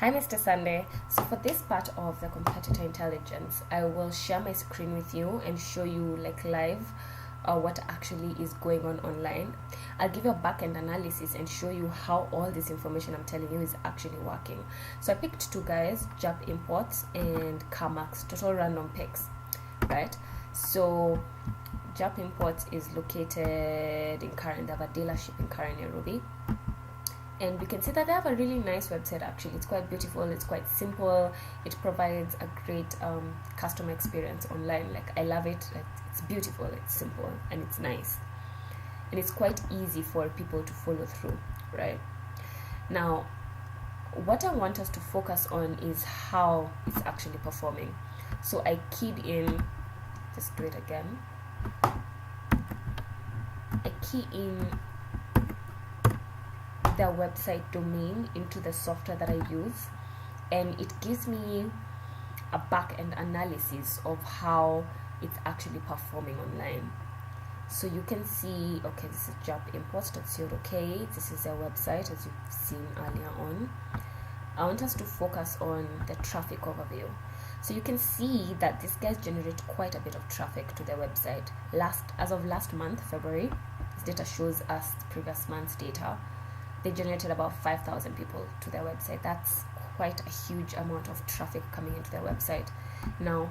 Hi, Mr. Sande. So for this part of the competitor intelligence, I will share my screen with you and show you like live what actually is going on online. I'll give you a back-end analysis and show you how all this information I'm telling you is actually working. So I picked two guys, Jap Imports and Carmax, total random picks, right? So Jap Imports is located in Karen. They have a dealership in Karen, Nairobi. And we can see that they have a really nice website. Actually, it's quite beautiful, it's quite simple, it provides a great customer experience online. Like, I love it. It's beautiful, it's simple, and it's nice, and it's quite easy for people to follow through. Right now, what I want us to focus on is how it's actually performing. So I keyed in, just do it again, I key in their website domain into the software that I use, and it gives me a back-end analysis of how it's actually performing online. So you can see, okay, this is jobimports.co.k. This is their website, as you've seen earlier on. I want us to focus on the traffic overview. So you can see that these guys generate quite a bit of traffic to their website. As of last month, February, this data shows us the previous month's data. They generated about 5,000 people to their website. That's quite a huge amount of traffic coming into their website. Now,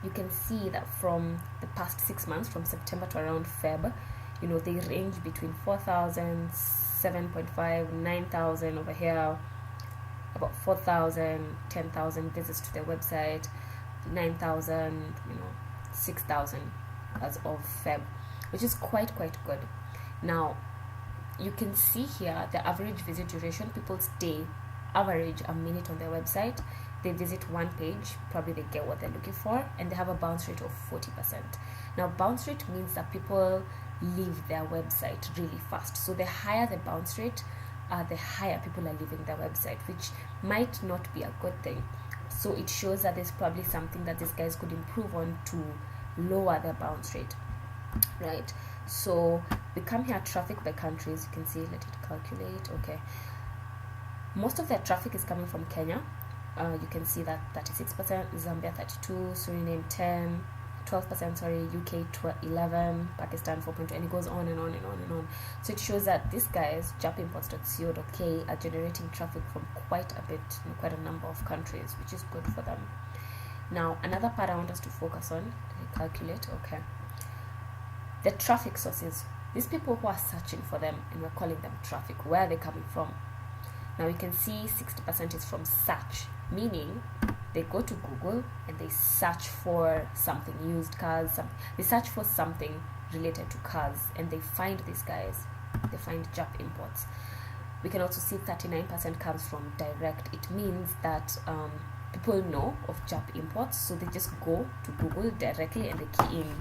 you can see that from the past 6 months, from September to around Feb, they range between 4,000, 7.5, 9,000 over here, about 4,000, 10,000 visits to their website, 9,000, 6,000 as of Feb, which is quite good. Now, you can see here the average visit duration. People stay average a minute on their website. They visit one page, probably they get what they're looking for, and they have a bounce rate of 40%. Now, bounce rate means that people leave their website really fast. So the higher the bounce rate, the higher people are leaving their website, which might not be a good thing. So it shows that there's probably something that these guys could improve on to lower their bounce rate, right? So we come here, traffic by countries. You can see, let it calculate. Okay, most of their traffic is coming from Kenya. You can see that 36%, Zambia 32%, Suriname 10%, 12%, sorry, UK 11%, Pakistan 4.2%, and it goes on and on and on and on. So it shows that these guys, jobimports.co.k, are generating traffic from quite a number of countries, which is good for them. Now, another part I want us to focus on, let me calculate. Okay, the traffic sources. These people who are searching for them, and we're calling them traffic, where are they coming from? Now you can see 60% is from search, meaning they go to Google and they search for something, used cars, they search for something related to cars, and they find these guys, they find Jap Imports. We can also see 39% comes from direct. It means that people know of Jap Imports, so they just go to Google directly and they key in,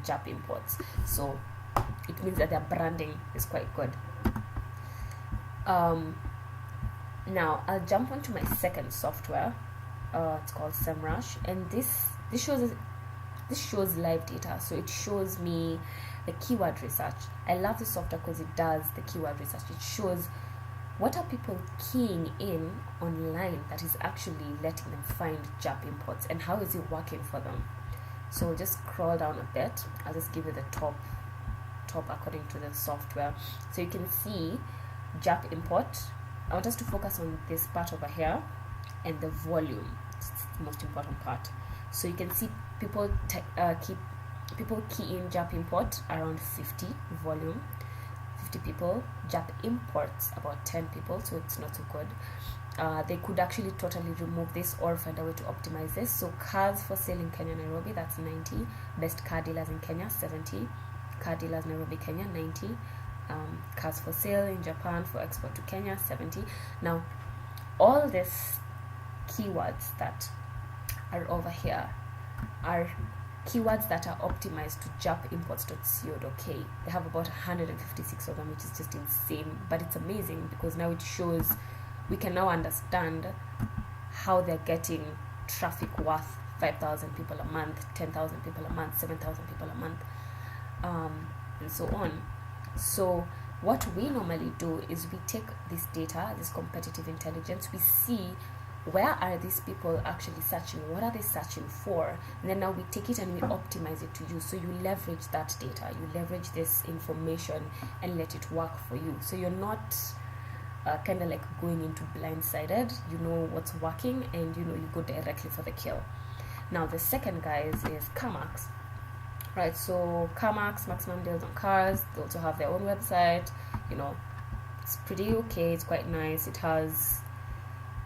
Jap Imports. So it means that their branding is quite good. Now I'll jump onto my second software. It's called SEMrush, and this shows live data. So it shows me the keyword research. I love this software because it does the keyword research. It shows what are people keying in online that is actually letting them find Jap Imports, and how is it working for them. So just scroll down a bit. I'll just give you the top according to the software. So you can see Jap Import. I want us to focus on this part over here and the volume. It's the most important part. So you can see people key in Jap Import around 50 volume, 50 people. Jap Imports about 10 people, so it's not so good. They could actually totally remove this or find a way to optimize this. So cars for sale in Kenya, Nairobi, that's 90. Best car dealers in Kenya, 70. Car dealers Nairobi, Kenya, 90. Cars for sale in Japan for export to Kenya, 70. Now, all these keywords that are over here are keywords that are optimized to jobimports.co.k. They have about 156 of them, which is just insane, but it's amazing because now it shows, we can now understand how they're getting traffic worth 5,000 people a month, 10,000 people a month, 7,000 people a month, and so on. So what we normally do is we take this data, this competitive intelligence, we see where are these people actually searching, what are they searching for, and then now we take it and we optimize it to you. So you leverage that data, you leverage this information and let it work for you. So you're not kind of like going into blindsided. You know what's working, and you know you go directly for the kill. Now the second, guys, is CarMax. Right, so CarMax, maximum deals on cars. They also have their own website. You know, it's pretty okay, it's quite nice. It has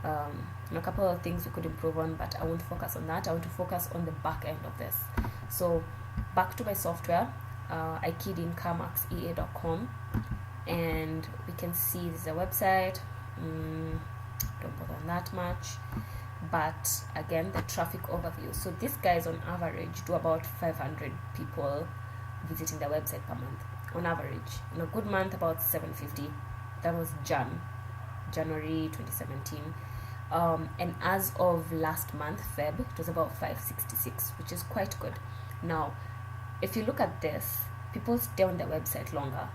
a couple of things we could improve on, but I won't focus on that. I want to focus on the back end of this. So back to my software, I keyed in carmaxea.com, and we can see this is a website. Don't bother on that much, but again, the traffic overview. So these guys on average do about 500 people visiting their website per month on average. In a good month, about 750. That was January 2017. And as of last month, Feb, it was about 566, which is quite good. Now, if you look at this, people stay on their website longer.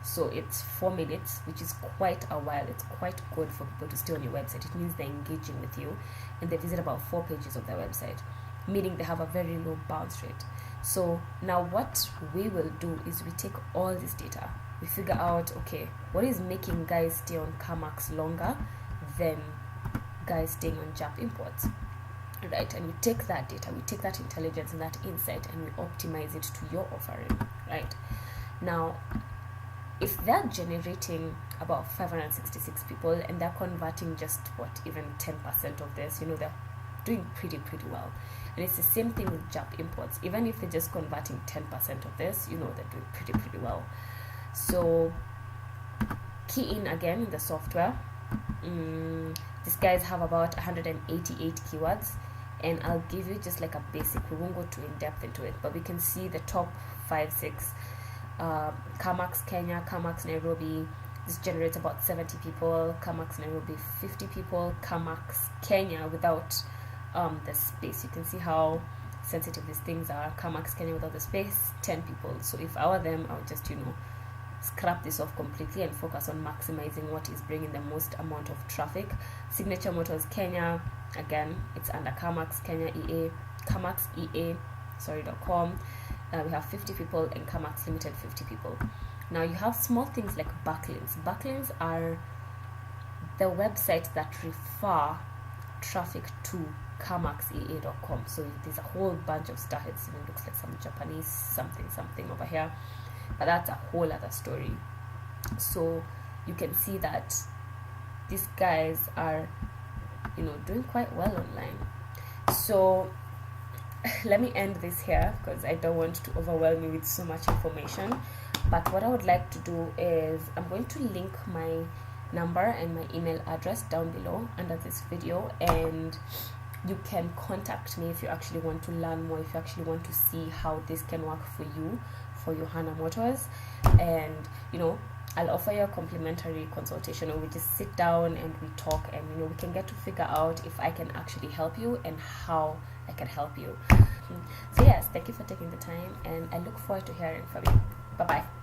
So it's 4 minutes, which is quite a while. It's quite good for people to stay on your website. It means they're engaging with you, and they visit about 4 pages of their website, meaning they have a very low bounce rate. So now what we will do is we take all this data, we figure out, okay, what is making guys stay on CarMax longer than guys staying on JAP imports, right? And we take that data, we take that intelligence and that insight, and we optimize it to your offering, right? Now, if they're generating about 566 people and they're converting just even 10% of this, you know, they're doing pretty well. And it's the same thing with JAP imports. Even if they're just converting 10% of this, you know, they're doing pretty well. So key in again in the software. These guys have about 188 keywords, and I'll give you just like a basic. We won't go too in depth into it, but we can see the top 5-6. CarMax Kenya, CarMax Nairobi, this generates about 70 people. CarMax Nairobi, 50 people. CarMax Kenya without the space, you can see how sensitive these things are. CarMax Kenya without the space, 10 people. So if I were them, I would just, you know, scrap this off completely and focus on maximizing what is bringing the most amount of traffic. Signature Motors Kenya, again, it's under CarMax Kenya EA, CarMaxEA.com. We have 50 people, and CarMax Limited 50 people. Now you have small things like backlinks. Backlinks are the websites that refer traffic to CarMaxEA.com. So there's a whole bunch of stuff. It even looks like some Japanese something over here, but that's a whole other story. So you can see that these guys are, you know, doing quite well online. So let me end this here because I don't want to overwhelm you with so much information. But what I would like to do is I'm going to link my number and my email address down below under this video, and you can contact me if you actually want to learn more, if you actually want to see how this can work for you, for Johanna Motors. And you know, I'll offer you a complimentary consultation, or we just sit down and we talk, and you know, we can get to figure out if I can actually help you and how I can help you. So yes, thank you for taking the time, and I look forward to hearing from you. Bye bye.